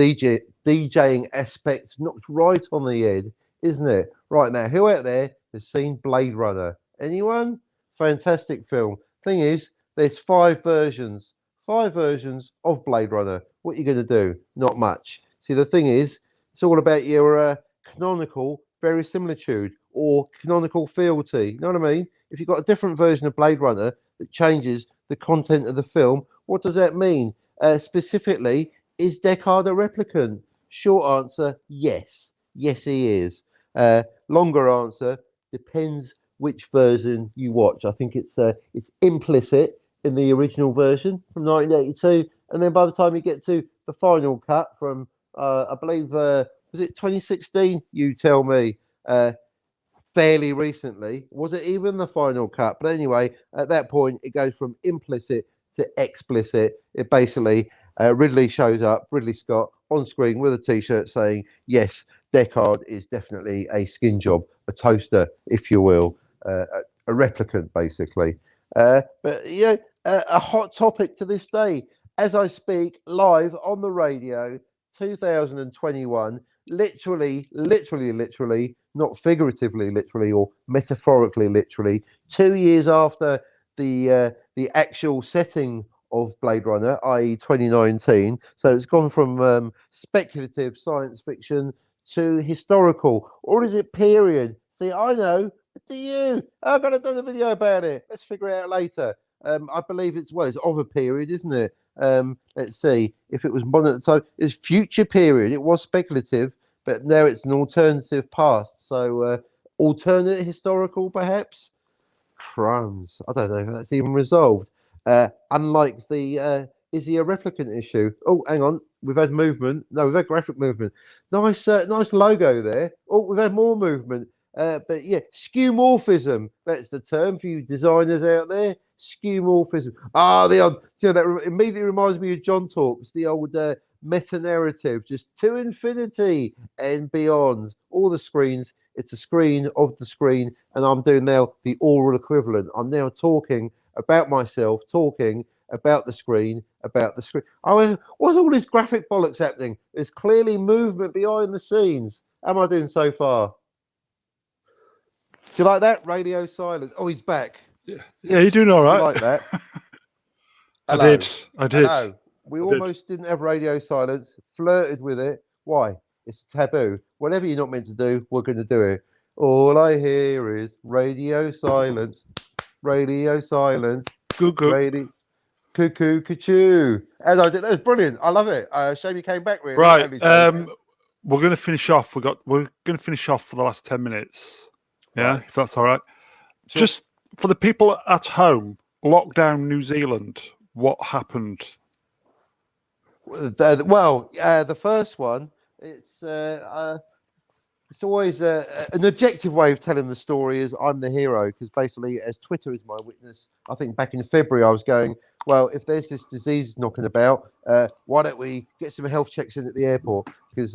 DJing aspect knocked right on the head, isn't it? Right now, who out there has seen Blade Runner? Anyone? Fantastic film. Thing is, there's 5 versions of Blade Runner. What are you going to do? Not much. See, the thing is, it's all about your canonical verisimilitude or canonical fealty. You know what I mean? If you've got a different version of Blade Runner that changes the content of the film, what does that mean? Specifically, is Deckard a replicant? Short answer, yes. Yes, he is. Longer answer, depends which version you watch. I think it's implicit in the original version from 1982, and then by the time you get to the final cut from I believe was it 2016? You tell me. Fairly recently, was it even the final cut? But anyway, at that point, it goes from implicit to explicit. It basically Ridley shows up, Ridley Scott, on screen with a T-shirt saying, "Yes, Deckard is definitely a skin job, a toaster, if you will, a replicant, basically." But a hot topic to this day, as I speak, live on the radio, 2021. Literally, not figuratively, literally, or metaphorically, literally, 2 years after the actual setting of Blade Runner, i.e., 2019. So it's gone from speculative science fiction to historical, or is it period? See, I know, but do you? I've got to do a video about it. Let's figure it out later. I believe it's of a period, isn't it? Let's see if it was modern at the time. It's future period. It was speculative, but now it's an alternative past. So alternate historical, perhaps. Crumbs. I don't know if that's even resolved. Unlike the is he a replicant issue? Oh, hang on. We've had movement. No, we've had graphic movement. Nice logo there. Oh, we've had more movement. But yeah, skeuomorphism. That's the term for you designers out there. Skeuomorphism. That immediately reminds me of John Talks, the old meta narrative, just to infinity and beyond. All the screens. It's a screen of the screen, and I'm doing now the oral equivalent. I'm now talking about myself, talking about the screen, Oh, what's all this graphic bollocks happening? There's clearly movement behind the scenes. How am I doing so far? Do you like that? Radio silence. Oh, he's back. Yeah, you're doing all right. You like that? I did. Hello. We almost didn't have radio silence. Flirted with it. Why? It's taboo. Whatever you're not meant to do, we're going to do it. All I hear is radio silence. Radio silence. Cuckoo, cuckoo. And I did. That was brilliant. I love it. Shame you came back. Really. Right. We're going to finish off. We're going to finish off for the last 10 minutes. Yeah, right. If that's all right. Sure. Just for the people at home, lockdown New Zealand. What happened? The first one. It's always an objective way of telling the story is I'm the hero, because basically, as Twitter is my witness, I think back in February I was going, well, if there's this disease knocking about, why don't we get some health checks in at the airport? Because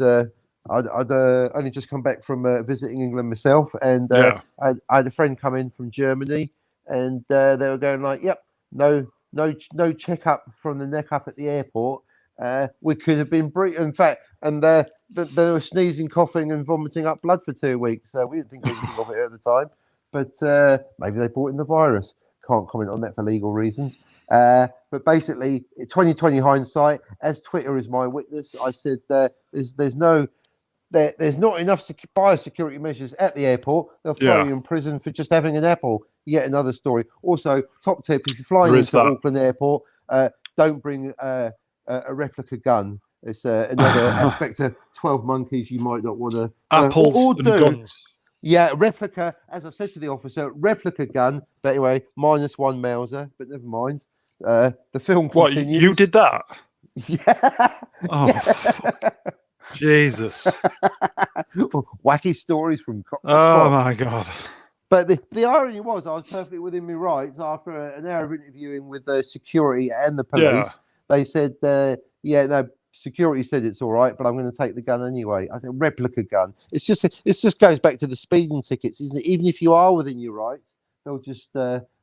I'd only just come back from visiting England myself, and I had a friend come in from Germany, and they were going like, yep, no checkup from the neck up at the airport. We could have been in fact, and they were sneezing, coughing, and vomiting up blood for 2 weeks. So we didn't think anything of it at the time, but maybe they brought in the virus. can't comment on that for legal reasons. But basically, 2020 hindsight, as Twitter is my witness, I said there's not enough biosecurity measures at the airport. They'll throw you in prison for just having an apple. Yet another story. Also, top tip: if you're flying into Auckland Airport, don't bring a replica gun. It's another aspect of 12 Monkeys you might not want to apples and guns. Yeah, replica. As I said to the officer, replica gun. But anyway, -1 Mauser. But never mind. The film continues. What, you did that? Yeah. Oh, Jesus. Wacky stories from Cockney Spock. Spock. My God. But the irony was, I was perfectly within my rights after an hour of interviewing with the security and the police. Yeah. They said, security said it's all right, but I'm going to take the gun anyway. I think replica gun. It just goes back to the speeding tickets, isn't it? Even if you are within your rights, they'll just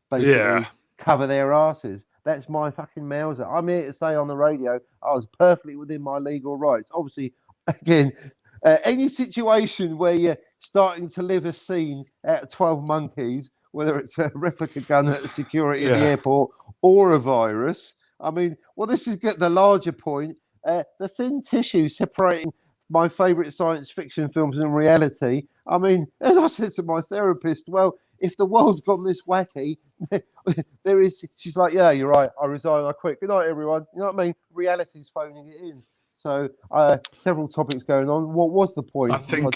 basically cover their asses. That's my fucking Mauser. I'm here to say on the radio, I was perfectly within my legal rights. Obviously, again, any situation where you're starting to live a scene out of 12 Monkeys, whether it's a replica gun at security at the airport or a virus. I mean, well, this is the larger point. The thin tissue separating my favourite science fiction films and reality. I mean, as I said to my therapist, well, if the world's gone this wacky, there is. She's like, yeah, you're right. I resign. I quit. Good night, everyone. You know what I mean? Reality's phoning it in. So several topics going on. What was the point? I think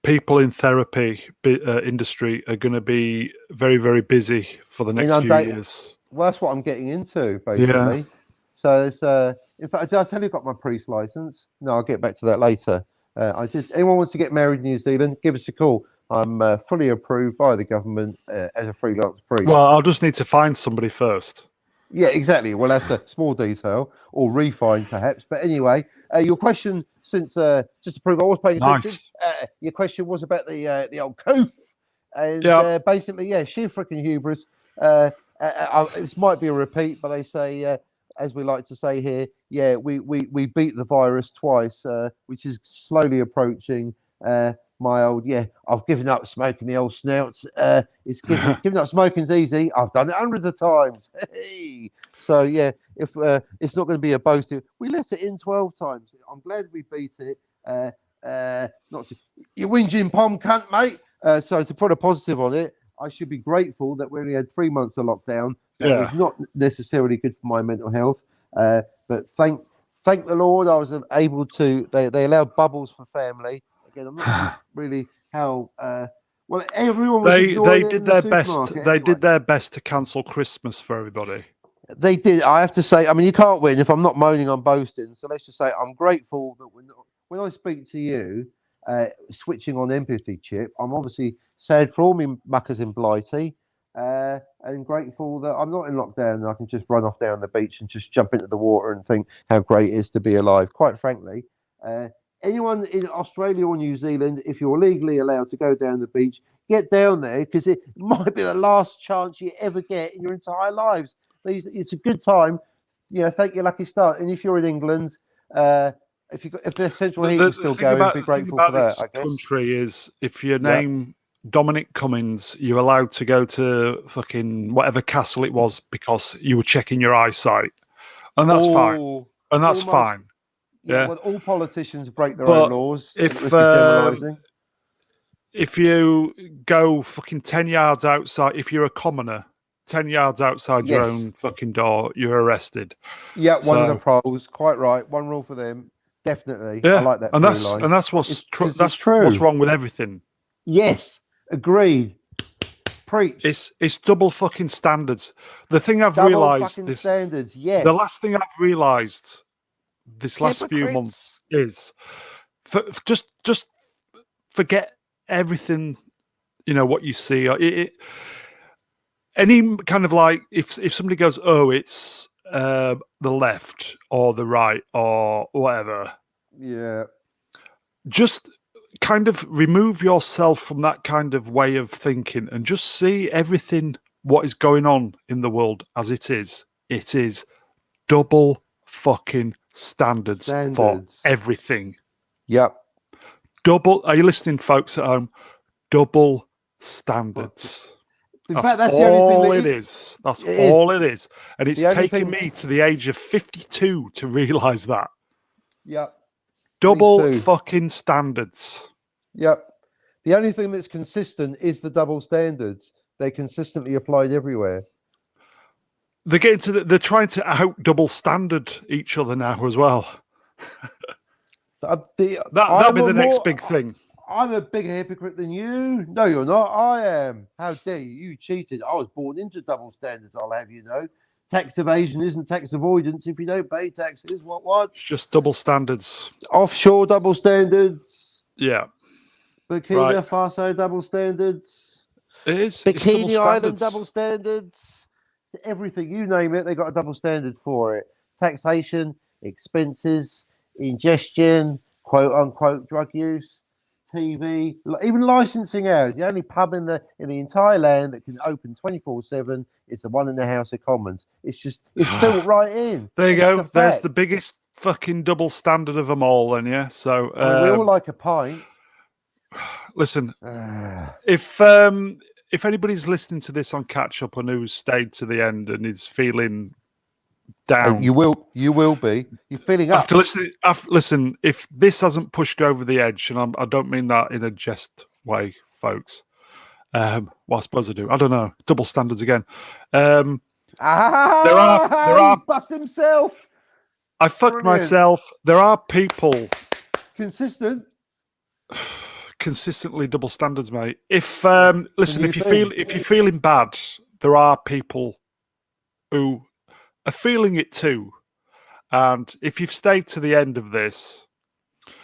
people in therapy industry are going to be very, very busy for the next few years. Well, that's what I'm getting into, basically. Yeah. So it's, in fact, did I tell you I got my priest license? No, I'll get back to that later. I did. Anyone wants to get married in New Zealand? Give us a call. I'm fully approved by the government as a freelance priest. Well, I'll just need to find somebody first. Yeah, exactly. Well, that's a small detail, or refine perhaps. But anyway, your question, since just to prove I was paying attention, your question was about the old coof, and basically, sheer freaking hubris. This might be a repeat, but they say, as we like to say here, we beat the virus twice, which is slowly approaching. My old, I've given up smoking the old snouts. It's giving up smoking's easy. I've done it hundreds of times. Hey. So if it's not going to be a boast, we let it in 12 times. I'm glad we beat it. You whinging pom cunt, mate. So to put a positive on it, I should be grateful that we only had 3 months of lockdown. That was not necessarily good for my mental health. But thank the Lord, I was able to. They allowed bubbles for family. Again, I'm not sure really how. Well, everyone was they did their best. They did their best to cancel Christmas for everybody. They did. I have to say. I mean, you can't win. If I'm not moaning, I'm boasting. So let's just say I'm grateful that when I speak to you, switching on empathy, Chip, I'm obviously sad for all me muckers in Blighty, and grateful that I'm not in lockdown and I can just run off down the beach and just jump into the water and think how great it is to be alive. Quite frankly. Anyone in Australia or New Zealand, if you're legally allowed to go down the beach, get down there because it might be the last chance you ever get in your entire lives. It's a good time. Thank your lucky start. And if you're in England, if there's central heating still going, be grateful for that. I guess. Country is if your name Dominic Cummings, you're allowed to go to fucking whatever castle it was because you were checking your eyesight, and that's fine. And that's fine. Yeah, well, all politicians break their own laws. If you go fucking 10 yards outside, if you're a commoner, 10 yards outside your own fucking door, you're arrested. Yeah, one of the pros, quite right. One rule for them, definitely. Yeah. I like that. And that's what's true. What's wrong with everything. Yes, agreed. Preach. It's double fucking standards. The thing I've realised is standards. Yes. The last thing I've realised this last few months is just forget everything, what you see. Any kind of like if somebody goes, oh, it's the left or the right or whatever. Yeah. Just kind of remove yourself from that kind of way of thinking and just see everything, what is going on in the world as it is. It is double fucking standards for everything. Yep. Are you listening, folks at home? Double standards. In fact, that's the only thing all that it is. That's it all it is. And it's The only taken thing- me to the age of 52 to realise that. Yep. Double too. fucking standards. Yep. The only thing that's consistent is the double standards. They're consistently applied everywhere. They're trying to out double standard each other now as well. That'll be the next big thing. I'm a bigger hypocrite than you. No, you're not. I am. How dare you? You cheated. I was born into double standards, I'll have you know. Tax evasion isn't tax avoidance if you don't pay taxes. What? It's just double standards. Offshore double standards. Yeah. Burkina Faso double standards. It is. Bikini Island double standards. Everything, you name it, they got a double standard for it. Taxation, expenses, ingestion, quote unquote drug use, TV, even licensing hours. The only pub in the entire land that can open 24/7 is the one in the House of Commons. It's built right in. There you go. There's the biggest fucking double standard of them all. Then yeah. So we all like a pint. Listen, if anybody's listening to this on catch up and who's stayed to the end and is feeling down, you will be. You're feeling up. Listen, if this hasn't pushed over the edge, and I don't mean that in a jest way, folks. Well, I suppose I do. I don't know. Double standards again. There are bust himself. I fucked myself. There are people consistently double standards, mate. If listen, if you're feeling bad, there are people who are feeling it too. And if you've stayed to the end of this,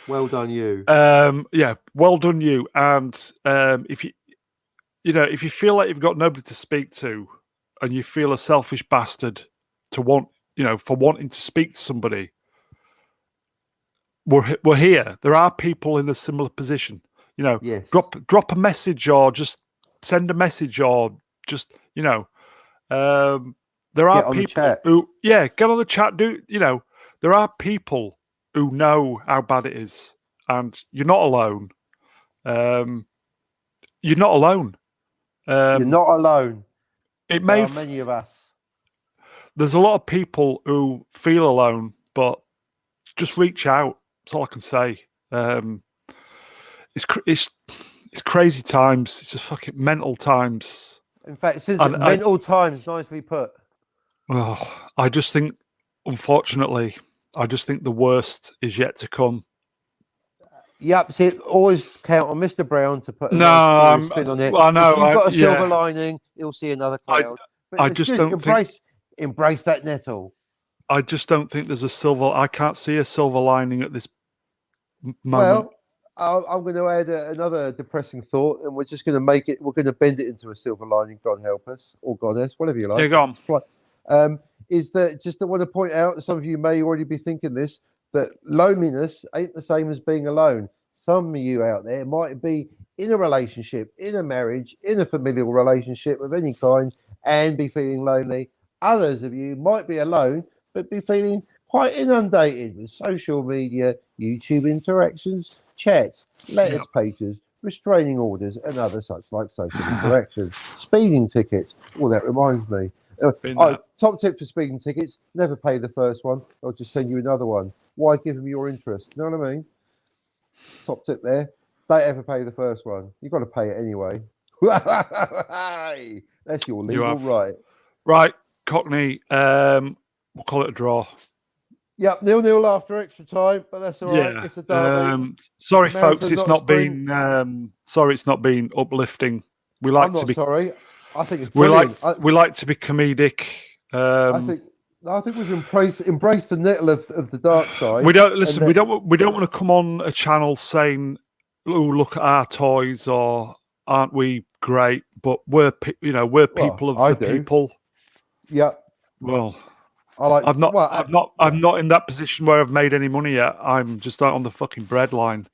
well done you. Yeah, well done you. And if if you feel like you've got nobody to speak to, and you feel a selfish bastard for wanting to speak to somebody, we're here. There are people in a similar position. Yes. Drop a message or just send a message or just there are people who get on the chat. There are people who know how bad it is, and you're not alone. You're not alone. You're not alone. There are many of us. There's a lot of people who feel alone, but just reach out. That's all I can say. It's crazy times. It's just fucking mental times. In fact, mental times, nicely put. Oh, I just think, unfortunately, the worst is yet to come. Yep. See, always count on Mr. Brown to put a spin on it. I know. If you've got a silver lining, you'll see another cloud. I just don't embrace that nettle. I just don't think there's a silver. I can't see a silver lining at this moment. Well, I'm going to add another depressing thought, and we're just going to make it. We're going to bend it into a silver lining. God help us, or goddess, whatever you like. Yeah, go on. Is that just I want to point out? Some of you may already be thinking this. That loneliness ain't the same as being alone. Some of you out there might be in a relationship, in a marriage, in a familial relationship of any kind, and be feeling lonely. Others of you might be alone, but be feeling quite inundated with social media, YouTube interactions, chats, letters, pages, restraining orders, and other such like social interactions, speeding tickets. Oh, that reminds me. Top tip for speeding tickets: never pay the first one. I'll just send you another one. Why give them your interest? You know what I mean? Top tip there. Don't ever pay the first one. You've got to pay it anyway. That's your legal right. Right, Cockney. We'll call it a draw. Yep, 0-0 after extra time, but that's all right. It's a derby. Sorry, folks. It's not been. Sorry, it's not been uplifting. We like to be. Sorry. I think it's brilliant. We like to be comedic. I think we've embraced the nettle of the dark side. We don't listen. We don't want to come on a channel saying, "Oh, look at our toys," or "Aren't we great?" But we're people of the people. Yeah. Well, I'm not in that position where I've made any money yet. I'm just out on the fucking breadline.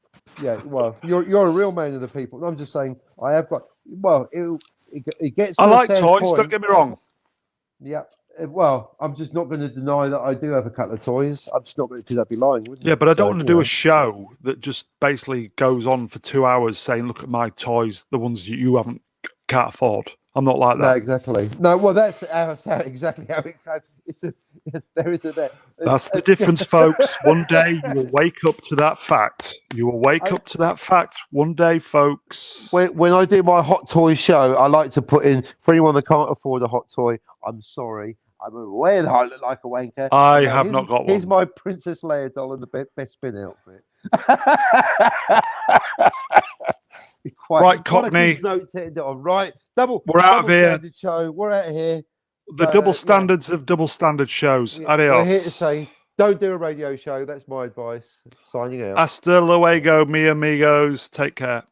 Yeah. Well, you're a real man of the people. I'm just saying I have got. Well, it gets. I like toys. Don't get me wrong. Yeah. Well, I'm just not going to deny that I do have a couple of toys. I'm just not going to, because I'd be lying, wouldn't I? Yeah, but I don't want to do a show that just basically goes on for 2 hours saying, "Look at my toys, the ones you can't afford." I'm not like No, that. exactly. No, well, that's exactly how it goes. There is a there. That's the difference, folks. One day you will wake up to that fact. You will wake up to that fact one day, folks. When I do my hot toy show, I like to put in, for anyone that can't afford a hot toy, I'm sorry. I'm aware that I look like a wanker. I have not got one. Here's my Princess Leia doll in the best spin outfit. Right, Cockney. Right, We're out of here. Standard show. We're out of here. The double standards of double standard shows. Yeah, Adios. we're here to say, don't do a radio show. That's my advice. Signing out. Hasta luego, mi amigos. Take care.